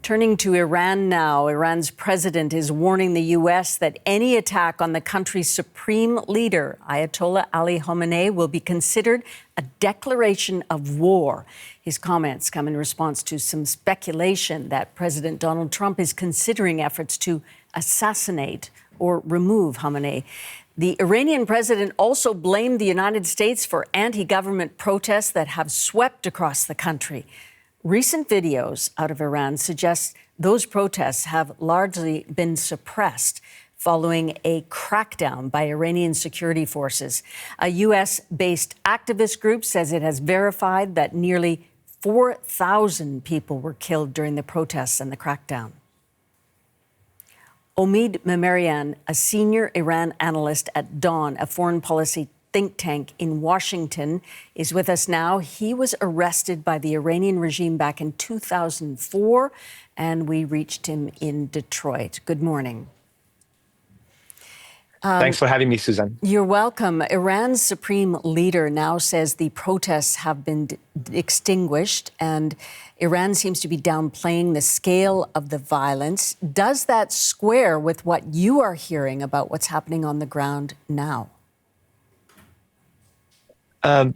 Turning to Iran now, Iran's president is warning the U.S. that any attack on the country's supreme leader, Ayatollah Ali Khamenei, will be considered a declaration of war. His comments come in response to some speculation that President Donald Trump is considering efforts to assassinate or remove Khamenei. The Iranian president also blamed the United States for anti-government protests that have swept across the country. Recent videos out of Iran suggest those protests have largely been suppressed following a crackdown by Iranian security forces. A U.S.-based activist group says it has verified that nearly 4,000 people were killed during the protests and the crackdown. Omid Memarian, a senior Iran analyst at Dawn, a foreign policy think tank in Washington, is with us now. He was arrested by the Iranian regime back in 2004, and we reached him in Detroit. Good morning. Thanks for having me, Susan. You're welcome. Iran's supreme leader now says the protests have been extinguished, and Iran seems to be downplaying the scale of the violence. Does that square with what you are hearing about what's happening on the ground now?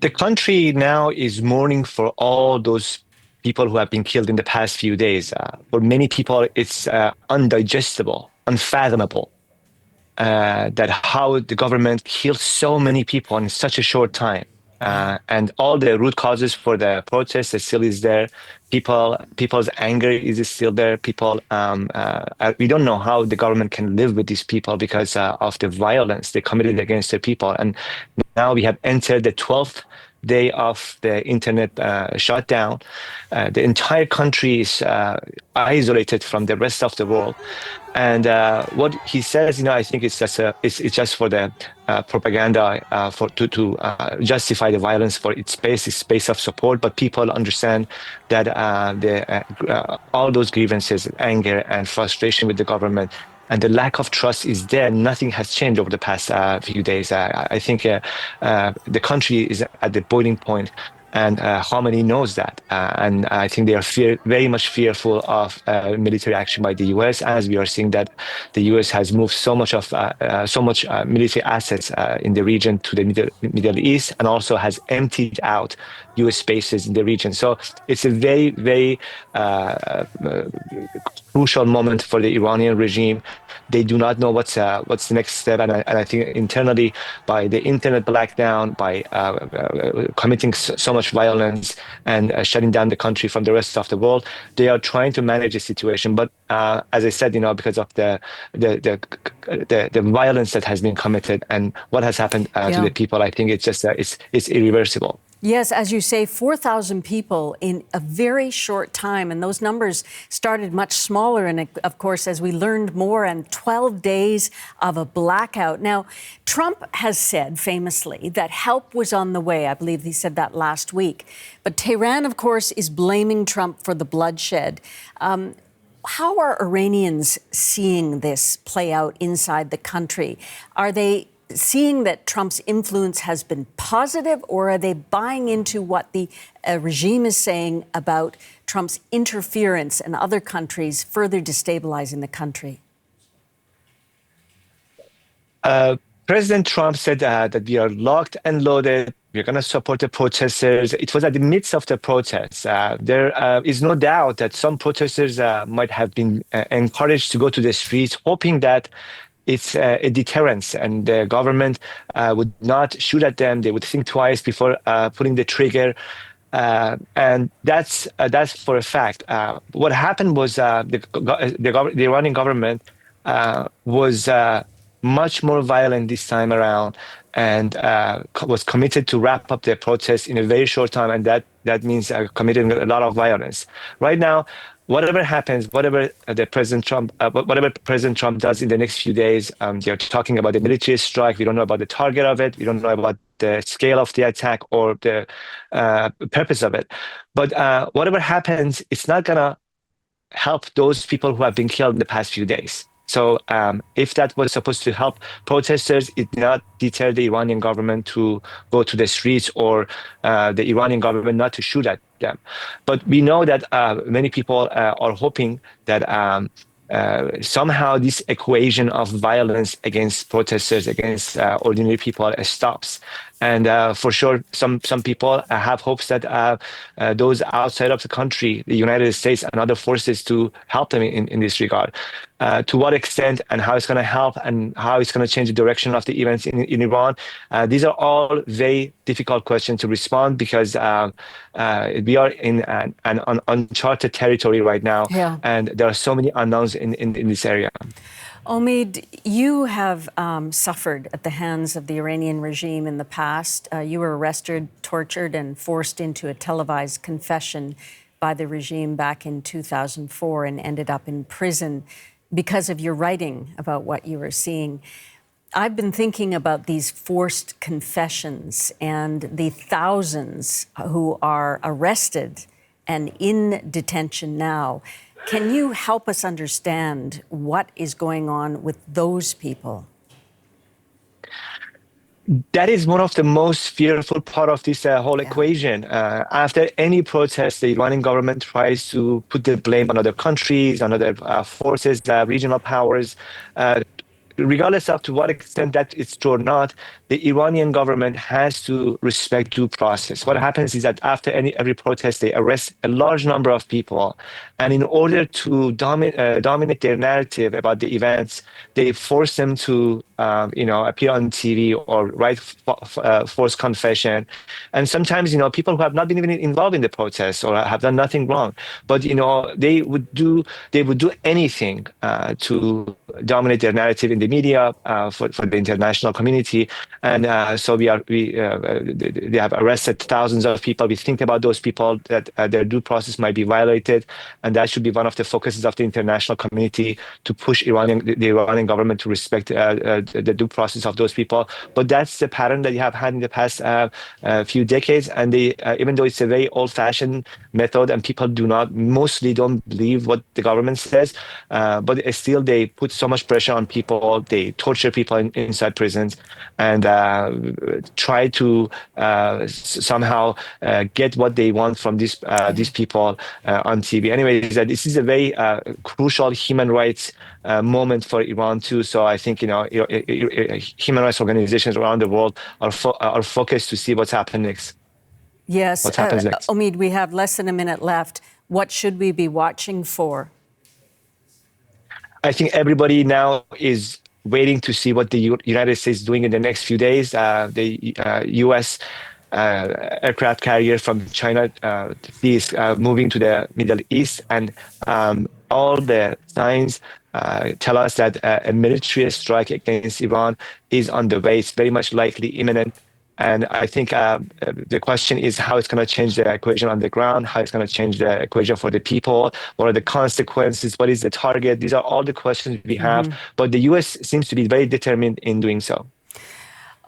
The country now is mourning for all those people who have been killed in the past few days. For many people, it's undigestible, unfathomable that how the government killed so many people in such a short time. And all the root causes for the protests still is there. People's anger is still there. We don't know how the government can live with these people because of the violence they committed against the people. And now we have entered the 12th day of the internet shutdown. The entire country is isolated from the rest of the world. And what he says, I think it's just for the propaganda to justify the violence for its space of support. But people understand that all those grievances, anger and frustration with the government and the lack of trust is there. Nothing has changed over the past few days. I think the country is at the boiling point, and Khamenei knows that. And I think they are very much fearful of military action by the U.S., as we are seeing that the U.S. has moved so much military assets in the region to the Middle East, and also has emptied out U.S. bases in the region. So it's a very, very crucial moment for the Iranian regime. They do not know what's the next step, and I think internally, by the internet blackdown, by committing so much violence and shutting down the country from the rest of the world, they are trying to manage the situation. But as I said, because of the violence that has been committed and what has happened to the people, I think it's just it's irreversible. Yes, as you say, 4,000 people in a very short time. And those numbers started much smaller. And of course, as we learned more, and 12 days of a blackout. Now, Trump has said famously that help was on the way. I believe he said that last week. But Tehran, of course, is blaming Trump for the bloodshed. How are Iranians seeing this play out inside the country? Are they seeing that Trump's influence has been positive, or are they buying into what the regime is saying about Trump's interference in other countries, further destabilizing the country? President Trump said that we are locked and loaded. We're going to support the protesters. It was at the midst of the protests. There is no doubt that some protesters might have been encouraged to go to the streets, hoping that it's a deterrence, and the government would not shoot at them. They would think twice before pulling the trigger, and that's for a fact. What happened was the Iranian government was much more violent this time around, and was committed to wrap up the protests in a very short time, and that means committing a lot of violence. Right now, whatever happens, whatever President Trump does in the next few days, they're talking about the military strike. We don't know about the target of it. We don't know about the scale of the attack or the purpose of it. But whatever happens, it's not going to help those people who have been killed in the past few days. So if that was supposed to help protesters, it did not deter the Iranian government to go to the streets, or the Iranian government not to shoot at them. But we know that many people are hoping that somehow this equation of violence against protesters, against ordinary people stops. And for sure, some people have hopes that those outside of the country, the United States and other forces, to help them in this regard. To what extent and how it's going to help and how it's going to change the direction of the events in Iran, these are all very difficult questions to respond, because we are in an uncharted territory right now, and there are so many unknowns in this area. Omid, you have suffered at the hands of the Iranian regime in the past. You were arrested, tortured, and forced into a televised confession by the regime back in 2004 and ended up in prison because of your writing about what you were seeing. I've been thinking about these forced confessions and the thousands who are arrested and in detention now. Can you help us understand what is going on with those people? That is one of the most fearful part of this whole equation. After any protest, the Iranian government tries to put the blame on other countries, on other forces, regional powers. Regardless of to what extent that it's true or not, the Iranian government has to respect due process. What happens is that after every protest, they arrest a large number of people. And in order to dominate their narrative about the events, they force them to appear on TV or write forced confession. And sometimes, people who have not been even involved in the protests or have done nothing wrong, but, they would do anything to dominate their narrative in the media for the international community. And so they have arrested thousands of people. We think about those people that their due process might be violated, and that should be one of the focuses of the international community, to push the Iranian government to respect the due process of those people. But that's the pattern that you have had in the past few decades, and even though it's a very old-fashioned method, and people mostly don't believe what the government says, but still they put so much pressure on people. They torture people inside prisons, and try to somehow get what they want from these people on TV. Anyways, this is a very crucial human rights moment for Iran too. So I think human rights organizations around the world are focused to see what's happening next. Yes, what happens next. Omid, we have less than a minute left. What should we be watching for? I think everybody now is waiting to see what the United States is doing in the next few days. The U.S. Aircraft carrier from China is moving to the Middle East, and all the signs tell us that a military strike against Iran is on the way. It's very much likely imminent. And I think the question is how it's going to change the equation on the ground, how it's going to change the equation for the people, what are the consequences, what is the target? These are all the questions we have. But the U.S. seems to be very determined in doing so.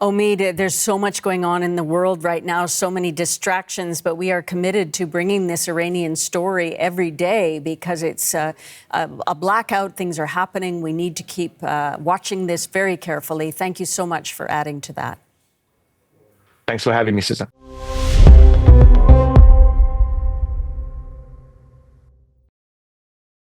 Omid, there's so much going on in the world right now, so many distractions, but we are committed to bringing this Iranian story every day because it's a blackout. Things are happening. We need to keep watching this very carefully. Thank you so much for adding to that. Thanks for having me, Susan.